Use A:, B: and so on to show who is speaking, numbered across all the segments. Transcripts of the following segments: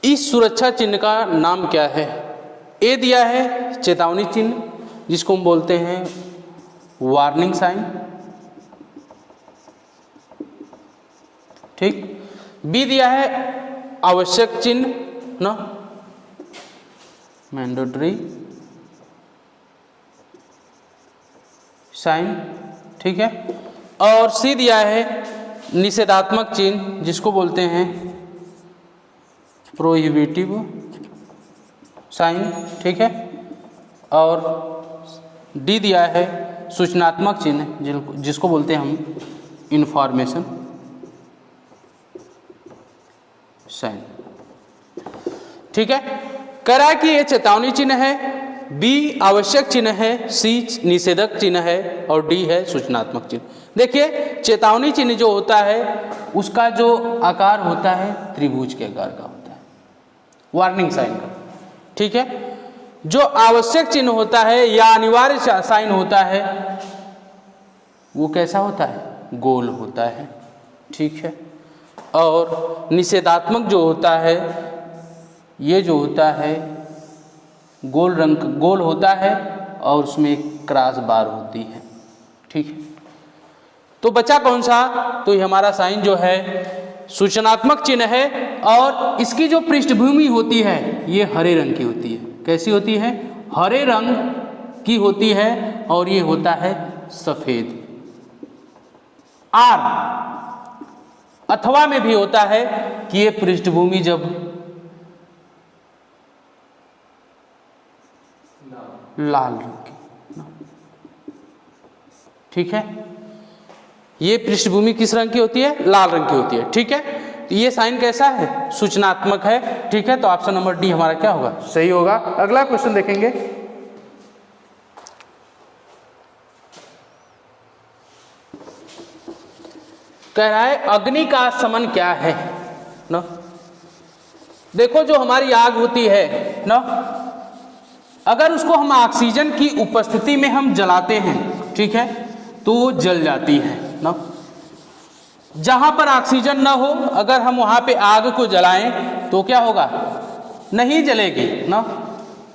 A: इस सुरक्षा चिन्ह का नाम क्या है? ए दिया है चेतावनी चिन्ह जिसको हम बोलते हैं वार्निंग साइन, ठीक। बी दिया है आवश्यक चिन्ह ना, मैंडेटरी साइन, ठीक है। और सी दिया है निषेधात्मक चिन्ह जिसको बोलते हैं प्रोहिबिटिव साइन, ठीक है। और डी दिया है सूचनात्मक चिन्ह जिसको बोलते हैं हम इंफॉर्मेशन साइन, ठीक है। कह रहा है कि ये चेतावनी चिन्ह है, बी आवश्यक चिन्ह है, सी निषेधक चिन्ह है और डी है सूचनात्मक चिन्ह। देखिए चेतावनी चिन्ह जो होता है उसका जो आकार होता है त्रिभुज के आकार का होता है, वार्निंग साइन का, ठीक है। जो आवश्यक चिन्ह होता है या अनिवार्य साइन होता है वो कैसा होता है? गोल होता है, ठीक है। और निषेधात्मक जो होता है ये जो होता है गोल होता है और उसमें एक क्रॉस बार होती है, ठीक है। तो बचा कौन सा? तो ये हमारा साइन जो है सूचनात्मक चिन्ह है और इसकी जो पृष्ठभूमि होती है ये हरे रंग की होती है। कैसी होती है? हरे रंग की होती है और ये होता है सफेद। आर अथवा में भी होता है कि ये पृष्ठभूमि जब लाल रंग की, ठीक है। ये पृष्ठभूमि किस रंग की होती है? लाल रंग की होती है, ठीक है। तो ये साइन कैसा है? सूचनात्मक है, ठीक है। तो ऑप्शन नंबर डी हमारा क्या होगा? सही होगा। अगला क्वेश्चन देखेंगे। कह रहा है अग्नि का समन क्या है ना। देखो जो हमारी आग होती है ना, अगर उसको हम ऑक्सीजन की उपस्थिति में हम जलाते हैं, ठीक है, तो वो जल जाती है ना। जहां पर ऑक्सीजन ना हो अगर हम वहां पे आग को जलाएं तो क्या होगा? नहीं जलेगी ना।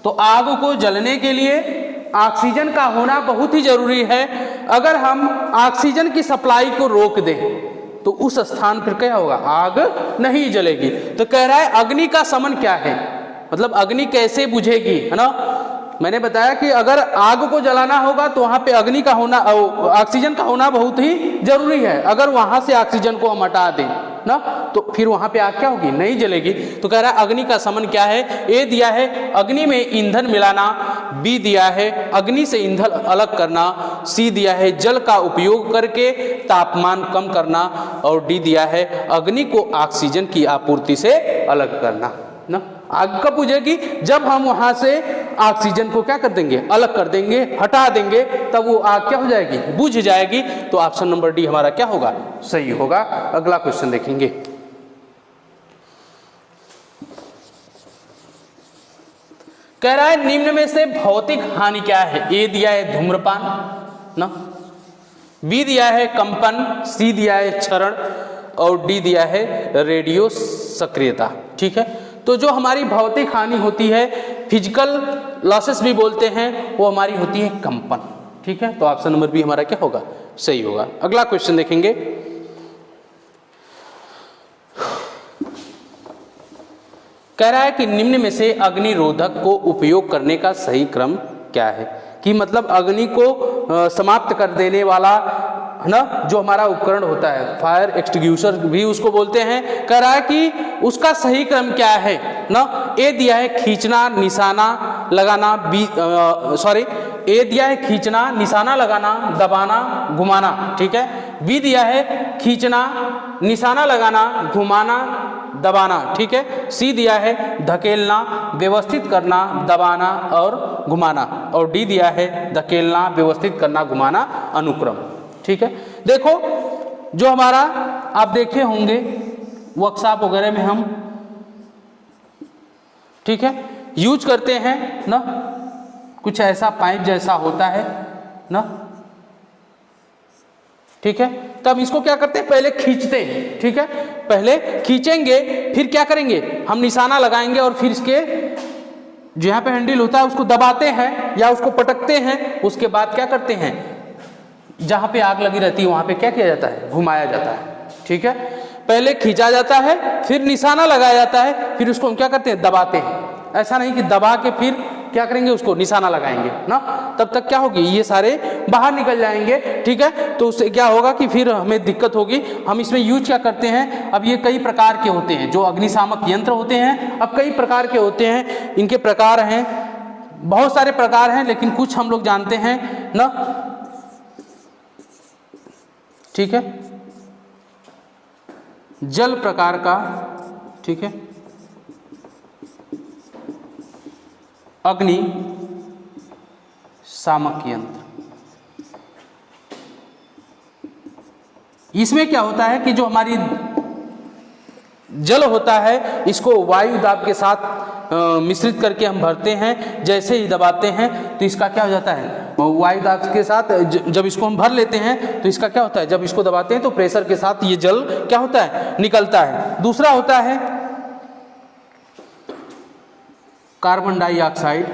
A: तो आग को जलने के लिए ऑक्सीजन का होना बहुत ही जरूरी है। अगर हम ऑक्सीजन की सप्लाई को रोक दें तो उस स्थान पर क्या होगा? आग नहीं जलेगी। तो कह रहा है अग्नि का शमन क्या है, मतलब अग्नि कैसे बुझेगी, है ना। मैंने बताया कि अगर आग को जलाना होगा तो वहां पे अग्नि का होना, ऑक्सीजन का होना बहुत ही जरूरी है। अगर वहां से ऑक्सीजन को हम हटा दें ना तो फिर वहां पे आग क्या होगी? नहीं जलेगी। तो कह रहा है अग्नि का शमन क्या है? ए दिया है अग्नि में ईंधन मिलाना, बी दिया है अग्नि से ईंधन अलग करना, सी दिया है जल का उपयोग करके तापमान कम करना और डी दिया है अग्नि को ऑक्सीजन की आपूर्ति से अलग करना ना। आग कब बुझेगी? जब हम वहां से ऑक्सीजन को क्या कर देंगे? अलग कर देंगे, हटा देंगे, तब वो आग क्या हो जाएगी? बुझ जाएगी। तो ऑप्शन नंबर डी हमारा क्या होगा? सही होगा। अगला क्वेश्चन देखेंगे। कह रहा है निम्न में से भौतिक हानि क्या है? ए दिया है धूम्रपान ना, बी दिया है कंपन, सी दिया है क्षरण और डी दिया है रेडियो सक्रियता, ठीक है। तो जो हमारी भौतिक हानि होती है, फिजिकल लॉसेस भी बोलते हैं, वो हमारी होती है कंपन, ठीक है। तो ऑप्शन नंबर बी हमारा क्या होगा? सही होगा। अगला क्वेश्चन देखेंगे। कह रहा है कि निम्न में से अग्निरोधक को उपयोग करने का सही क्रम क्या है? कि मतलब अग्नि को समाप्त कर देने वाला, है ना, जो हमारा उपकरण होता है, फायर एक्सटिंग्विशर भी उसको बोलते हैं। कह रहा है कि उसका सही क्रम क्या है ना। ए दिया है खींचना, निशाना लगाना, ए दिया है खींचना, निशाना लगाना, दबाना, घुमाना, ठीक है। बी दिया है खींचना, निशाना लगाना, घुमाना, दबाना, ठीक है। सी दिया है धकेलना, व्यवस्थित करना, दबाना और घुमाना और डी दिया है धकेलना, व्यवस्थित करना, घुमाना, अनुक्रम, ठीक है। देखो जो हमारा आप देखे होंगे वर्कशॉप वगैरह में हम, ठीक है, यूज करते हैं ना, कुछ ऐसा पाइप जैसा होता है ना, ठीक है। तो हम इसको क्या करते हैं, पहले खींचते हैं, ठीक है, पहले खींचेंगे, फिर क्या करेंगे, हम निशाना लगाएंगे और फिर इसके जो यहाँ पे हैंडल होता है उसको दबाते हैं या उसको पटकते हैं। उसके बाद क्या करते हैं, जहाँ पे आग लगी रहती है वहाँ पे क्या किया जाता है, घुमाया जाता है, ठीक है। पहले खींचा जाता है, फिर निशाना लगाया जाता है, फिर उसको हम क्या करते हैं, दबाते हैं। ऐसा नहीं कि दबा के फिर क्या करेंगे, उसको निशाना लगाएंगे ना, तब तक क्या होगी, ये सारे बाहर निकल जाएंगे, ठीक है। तो उससे क्या होगा कि फिर हमें दिक्कत होगी। हम इसमें यूज क्या करते हैं, अब ये कई प्रकार के होते हैं जो अग्निशामक यंत्र होते हैं, अब कई प्रकार के होते हैं, इनके प्रकार हैं, बहुत सारे प्रकार हैं, लेकिन कुछ हम लोग जानते हैं ना, ठीक है। जल प्रकार का, ठीक है, अग्नि शामक यंत्र। इसमें क्या होता है कि जो हमारी जल होता है इसको वायु दाब के साथ मिश्रित करके हम भरते हैं। जैसे ही दबाते हैं तो इसका क्या हो जाता है, वायु दाब के साथ जब इसको हम भर लेते हैं तो इसका क्या होता है, जब इसको दबाते हैं तो प्रेशर के साथ ये जल क्या होता है, निकलता है। दूसरा होता है कार्बन डाइऑक्साइड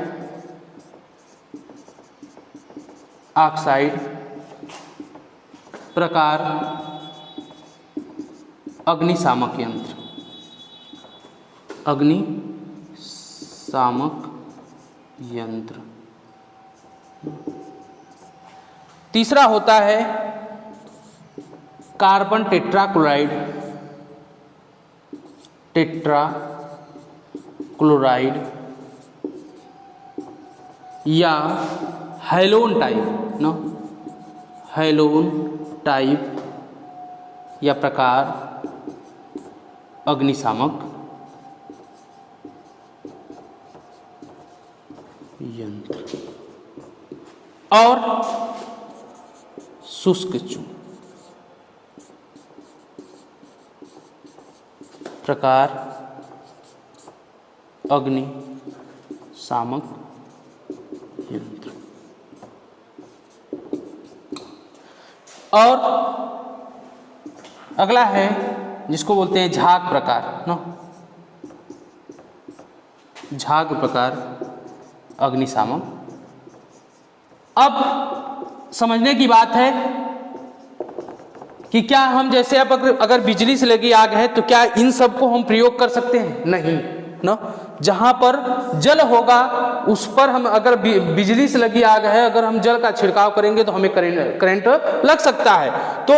A: प्रकार अग्निशामक यंत्र, अग्निशामक यंत्र। तीसरा होता है कार्बन टेट्राक्लोराइड या हैलोन टाइप ना, हैलोन टाइप या प्रकार अग्निशामक यंत्र। और शुष्क चूर्ण प्रकार अग्निशामक यंत्र। और अगला है जिसको बोलते हैं झाग प्रकार ना, झाग प्रकार अग्निशामक। अब समझने की बात है कि क्या हम जैसे अब अगर बिजली से लगी आग है तो क्या इन सब को हम प्रयोग कर सकते हैं, नहीं ना। जहां पर जल होगा उस पर हम, अगर बिजली से लगी आग है, अगर हम जल का छिड़काव करेंगे तो हमें करंट लग सकता है। तो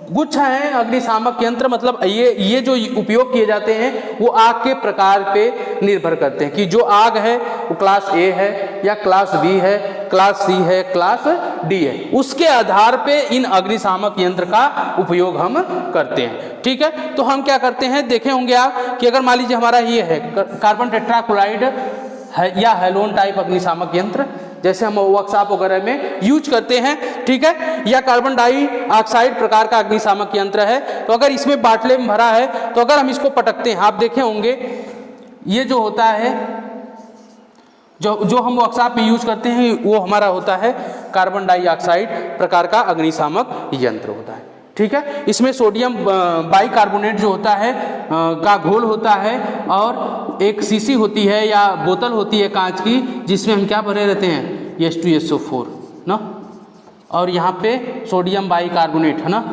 A: कुछ हैं अग्निशामक यंत्र, मतलब ये जो उपयोग किए जाते हैं वो आग के प्रकार पे निर्भर करते हैं कि जो आग है वो क्लास ए है या क्लास बी है, क्लास सी है, क्लास डी है, उसके आधार पे इन अग्निशामक यंत्र का उपयोग हम करते हैं, ठीक है। तो हम क्या करते हैं, देखे होंगे आप कि अगर मान लीजिए हमारा ये है कार्बन टेट्राक्लोराइड है या हैलोन टाइप अग्निशामक यंत्र, जैसे हम वर्कशॉप वगैरह में यूज करते हैं, ठीक है, या कार्बन डाइऑक्साइड प्रकार का अग्निशामक यंत्र है। तो अगर इसमें बाटले में भरा है तो अगर हम इसको पटकते हैं, आप देखे होंगे ये जो होता है, जो हम वर्कशॉप में यूज करते हैं वो हमारा होता है कार्बन डाइऑक्साइड प्रकार का अग्निशामक यंत्र होता है, ठीक है। इसमें सोडियम बाइकार्बोनेट जो होता है का घोल होता है और एक शीशी होती है या बोतल होती है कांच की, जिसमें हम क्या भरे रहते हैं, H2SO4 ना, और यहाँ पे सोडियम बाइकार्बोनेट है ना,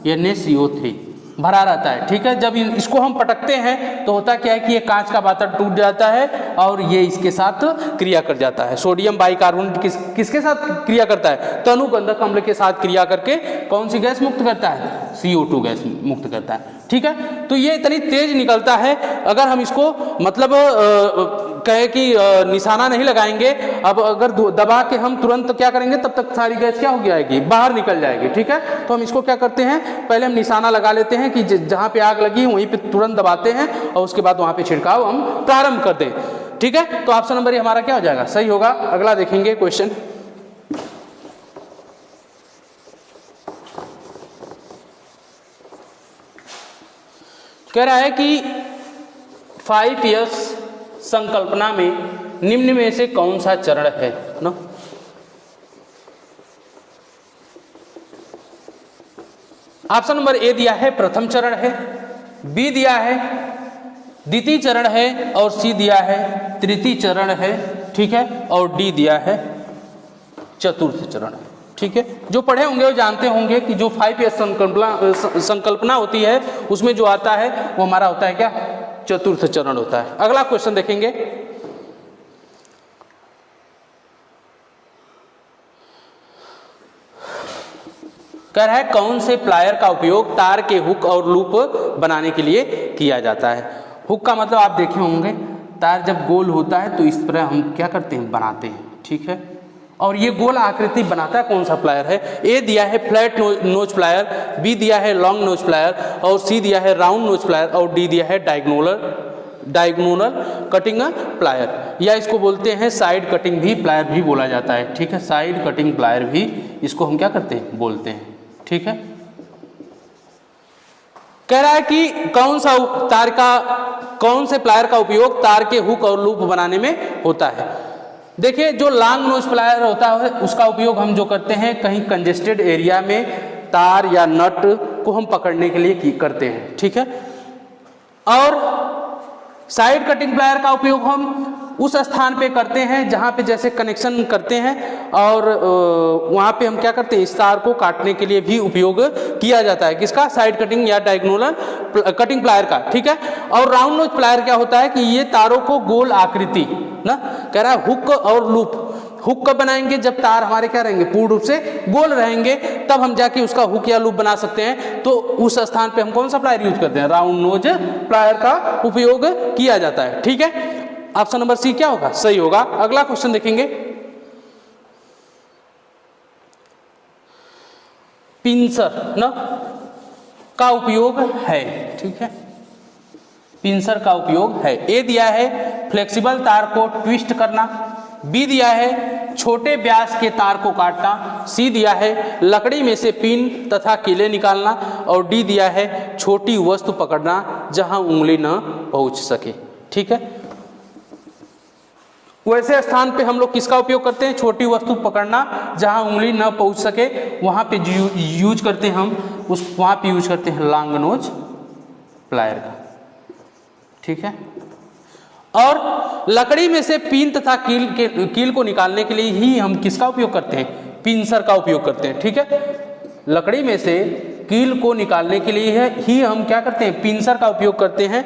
A: NaCO3 भरा रहता है, ठीक है। जब इसको हम पटकते हैं तो होता क्या है कि ये कांच का पात्र टूट जाता है और ये इसके साथ क्रिया कर जाता है। सोडियम बाइकार्बोनेट किसके साथ क्रिया करता है, तनु गंधक अम्ल के साथ क्रिया करके कौन सी गैस मुक्त करता है, CO2 गैस मुक्त करता है, ठीक है। तो ये इतनी तेज निकलता है, अगर हम इसको मतलब कहे कि निशाना नहीं लगाएंगे, अब अगर दबा के हम तुरंत क्या करेंगे तब तक सारी गैस क्या हो जाएगी, बाहर निकल जाएगी, ठीक है। तो हम इसको क्या करते हैं, पहले हम निशाना लगा लेते हैं कि जहां पे आग लगी वहीं पे तुरंत दबाते हैं और उसके बाद वहां पे छिड़काव हम प्रारंभ कर दें, ठीक है। तो ऑप्शन नंबर हमारा क्या हो जाएगा, सही होगा। अगला देखेंगे क्वेश्चन, कह रहा है कि 5S संकल्पना में निम्न में से कौन सा चरण है ना। ऑप्शन नंबर ए दिया है प्रथम चरण है, बी दिया है द्वितीय चरण है, और सी दिया है तृतीय चरण है, ठीक है, और डी दिया है चतुर्थ चरण है, ठीक है। जो पढ़े होंगे वो जानते होंगे कि जो 5S संकल्पना होती है उसमें जो आता है वो हमारा होता है क्या, चतुर्थ चरण होता है। अगला क्वेश्चन देखेंगे, कह रहा है कौन से प्लायर का उपयोग तार के हुक और लूप बनाने के लिए किया जाता है। हुक का मतलब आप देखे होंगे, तार जब गोल होता है तो इस तरह हम क्या करते हैं, बनाते हैं, ठीक है। और ये गोल आकृति बनाता है कौन सा प्लायर है। ए दिया है फ्लैट नोच प्लायर, बी दिया है लॉन्ग नोच प्लायर, और सी दिया है राउंड नोच प्लायर, और डी दिया है डायगोनल कटिंग प्लायर, या इसको बोलते हैं साइड कटिंग भी प्लायर भी बोला जाता है, ठीक है। साइड कटिंग प्लायर भी इसको हम क्या करते हैं, बोलते हैं, ठीक है। कह रहा है कि कौन से प्लायर का उपयोग तार के हुक और लूप बनाने में होता है। देखिए जो लॉन्ग नोज प्लायर होता है उसका उपयोग हम जो करते हैं कहीं कंजेस्टेड एरिया में तार या नट को हम पकड़ने के लिए करते हैं, ठीक है। और साइड कटिंग प्लायर का उपयोग हम उस स्थान पे करते हैं जहाँ पे जैसे कनेक्शन करते हैं, और वहाँ पे हम क्या करते हैं, इस तार को काटने के लिए भी उपयोग किया जाता है, किसका, साइड कटिंग या डायगोनल कटिंग प्लायर का, ठीक है। और राउंड नोज प्लायर क्या होता है कि ये तारों को गोल आकृति ना, कह रहा है हुक और लूप, हुक कब बनाएंगे, जब तार हमारे क्या रहेंगे, पूर्ण रूप से गोल रहेंगे, तब हम जाके उसका हुक या लूप बना सकते हैं। तो उस स्थान पे हम कौन सा प्लायर यूज करते हैं, राउंड नोज प्लायर का उपयोग किया जाता है, ठीक है। ऑप्शन नंबर सी क्या होगा, सही होगा। अगला क्वेश्चन देखेंगे, पिंसर ना का उपयोग है, ठीक है, पिंसर का उपयोग है। ए दिया है फ्लेक्सिबल तार को ट्विस्ट करना, बी दिया है छोटे व्यास के तार को काटना, सी दिया है लकड़ी में से पिन तथा कीले निकालना, और डी दिया है छोटी वस्तु पकड़ना जहां उंगली न पहुंच सके, ठीक है। वैसे स्थान पे हम लोग किसका उपयोग करते हैं, छोटी वस्तु पकड़ना जहां उंगली न पहुंच सके, वहां पे यूज करते हैं हम वहां पे यूज करते हैं लॉन्ग नोज प्लायर का, ठीक है। और लकड़ी में से पिन तथा कील को निकालने के लिए ही हम किसका उपयोग करते हैं, पिंसर का उपयोग करते हैं, ठीक है। लकड़ी में से कील को निकालने के लिए ही हम क्या करते हैं, पिंसर का उपयोग करते हैं,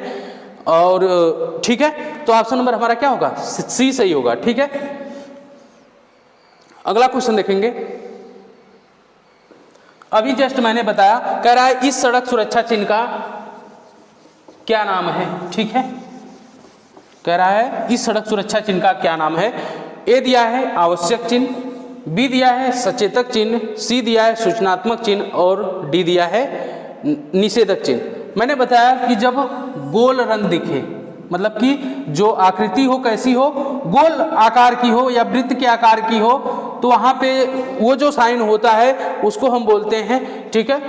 A: और ठीक है। तो ऑप्शन नंबर हमारा क्या होगा, सी सही होगा, ठीक है। अगला क्वेश्चन देखेंगे, अभी जस्ट मैंने बताया, कह रहा है इस सड़क सुरक्षा चिन्ह का क्या नाम है, ठीक है। कह रहा है इस सड़क सुरक्षा चिन्ह का क्या नाम है। ए दिया है आवश्यक चिन्ह, बी दिया है सचेतक चिन्ह, सी दिया है सूचनात्मक चिन्ह, और डी दिया है निषेधक चिन्ह। मैंने बताया कि जब गोल रंग दिखे, मतलब कि जो आकृति हो कैसी हो, गोल आकार की हो या वृत्त के आकार की हो, तो वहां पे वो जो साइन होता है उसको हम बोलते हैं, ठीक है,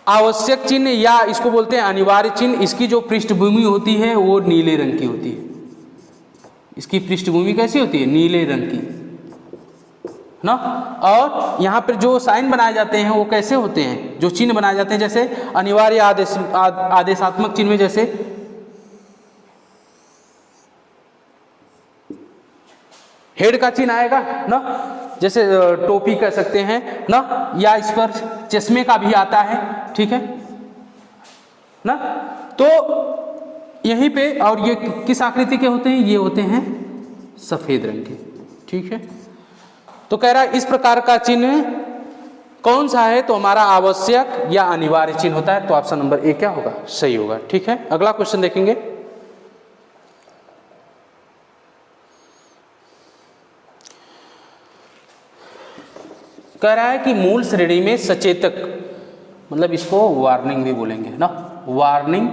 A: आवश्यक चिन्ह, या इसको बोलते हैं अनिवार्य चिन्ह। इसकी जो पृष्ठभूमि होती है वो नीले रंग की होती है, इसकी पृष्ठभूमि कैसी होती है, नीले रंग की ना। और यहाँ पर जो साइन बनाए जाते हैं वो कैसे होते हैं, जो चिन्ह बनाए जाते हैं, जैसे अनिवार्य आदेशात्मक चिन्ह में जैसे हेड का चिन्ह आएगा ना, जैसे टोपी कह सकते हैं ना, या इस पर चश्मे का भी आता है, ठीक है ना। तो यहीं पे, और ये किस आकृति के होते हैं, ये होते हैं सफेद रंग के, ठीक है। तो कह रहा है इस प्रकार का चिन्ह कौन सा है, तो हमारा आवश्यक या अनिवार्य चिन्ह होता है। तो ऑप्शन नंबर ए क्या होगा, सही होगा, ठीक है। अगला क्वेश्चन देखेंगे, कह रहा है कि मूल श्रेणी में सचेतक, मतलब इसको वार्निंग भी बोलेंगे ना, वार्निंग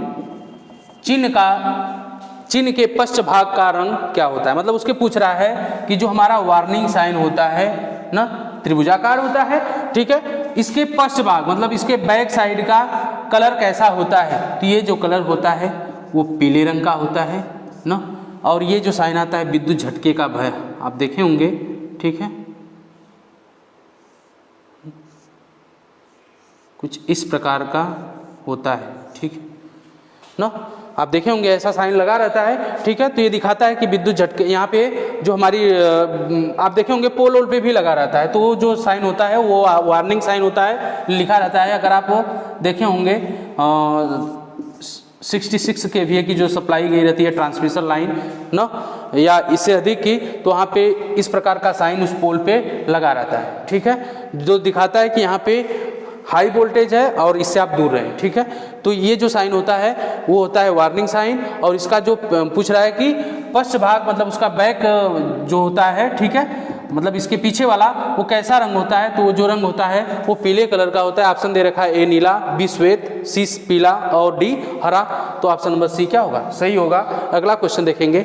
A: चिन्ह के पश्च भाग का रंग क्या होता है। मतलब उसके पूछ रहा है कि जो हमारा वार्निंग साइन होता है ना, त्रिभुजाकार होता है, ठीक है, इसके पश्च भाग मतलब इसके बैक साइड का कलर कैसा होता है। तो ये जो कलर होता है वो पीले रंग का होता है ना, और ये जो साइन आता है विद्युत झटके का भय, आप देखे होंगे, ठीक है। कुछ इस प्रकार का होता है, ठीक है ना। आप देखे होंगे ऐसा साइन लगा रहता है, ठीक है। तो ये दिखाता है कि विद्युत झटके, यहाँ पे जो हमारी आप देखे होंगे पोल वोल पे भी लगा रहता है, तो वो जो साइन होता है वो वार्निंग साइन होता है, लिखा रहता है। अगर आप देखे होंगे 66 kVA की जो सप्लाई गई रहती है ट्रांसमिशन लाइन ना, या इससे अधिक की, तो वहाँ पे इस प्रकार का साइन उस पोल पे लगा रहता है, ठीक है, जो दिखाता है कि यहाँ पे हाई वोल्टेज है और इससे आप दूर रहें, ठीक है। तो ये जो साइन होता है वो होता है वार्निंग साइन। और इसका जो पूछ रहा है कि पश्च भाग मतलब उसका बैक जो होता है, ठीक है, मतलब इसके पीछे वाला वो कैसा रंग होता है, तो वो जो रंग होता है वो पीले कलर का होता है। ऑप्शन दे रखा है ए नीला, बी श्वेत, सी पीला और डी हरा। तो ऑप्शन नंबर सी क्या होगा, सही होगा। अगला क्वेश्चन देखेंगे,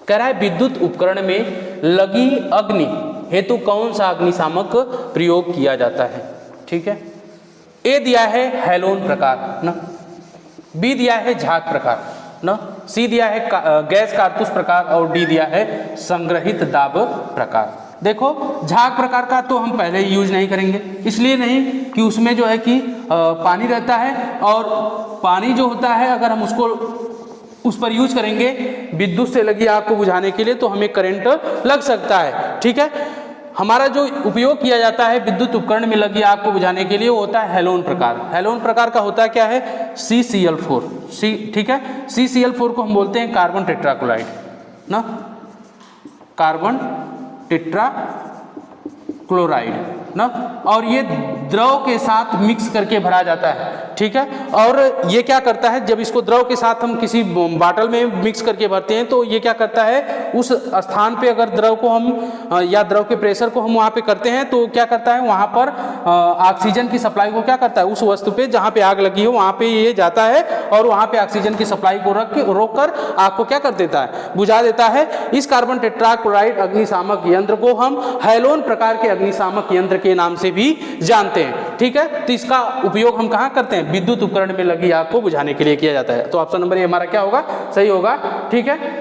A: कह रहा है विद्युत उपकरण में लगी अग्नि हेतु कौन सा अग्निशामक प्रयोग किया जाता है, ठीक है। ए दिया है हैलोन प्रकार ना, बी दिया है झाग प्रकार ना, सी दिया है गैस कारतूस प्रकार और डी दिया है संग्रहित दाब प्रकार। देखो झाग प्रकार का तो हम पहले ही यूज नहीं करेंगे, इसलिए नहीं कि उसमें जो है कि पानी रहता है, और पानी जो होता है अगर हम उसको उस पर यूज करेंगे विद्युत से लगी आग को बुझाने के लिए तो हमें करंट लग सकता है, ठीक है। हमारा जो उपयोग किया जाता है विद्युत उपकरण में लगी आग को बुझाने के लिए वो होता है हैलोन प्रकार। हैलोन प्रकार का होता है क्या है, CCl4, ठीक है। CCl4 को हम बोलते हैं कार्बन टेट्राक्लोराइड ना, कार्बन टेट्राक्लोराइड ना, और ये द्रव के साथ मिक्स करके भरा जाता है, ठीक है। और ये क्या करता है, जब इसको द्रव के साथ हम किसी बाटल में मिक्स करके भरते हैं तो ये क्या करता है, उस स्थान पे अगर द्रव को हम या द्रव के प्रेशर को हम वहाँ पे करते हैं तो क्या करता है, वहाँ पर ऑक्सीजन की सप्लाई को क्या करता है, उस वस्तु पे जहाँ पे आग लगी हो वहाँ पे ये जाता है और वहाँ पे ऑक्सीजन की सप्लाई को रोक कर आग को क्या कर देता है, बुझा देता है। इस कार्बन टेट्राक्लोराइड अग्निशामक यंत्र को हम हैलोन प्रकार के अग्निशामक यंत्र के नाम से भी जानते हैं, ठीक है। तो इसका उपयोग हम कहाँ करते हैं, विद्युत उपकरण में लगी आग को बुझाने के लिए किया जाता है। तो ऑप्शन नंबर ए हमारा क्या होगा, सही होगा, ठीक है।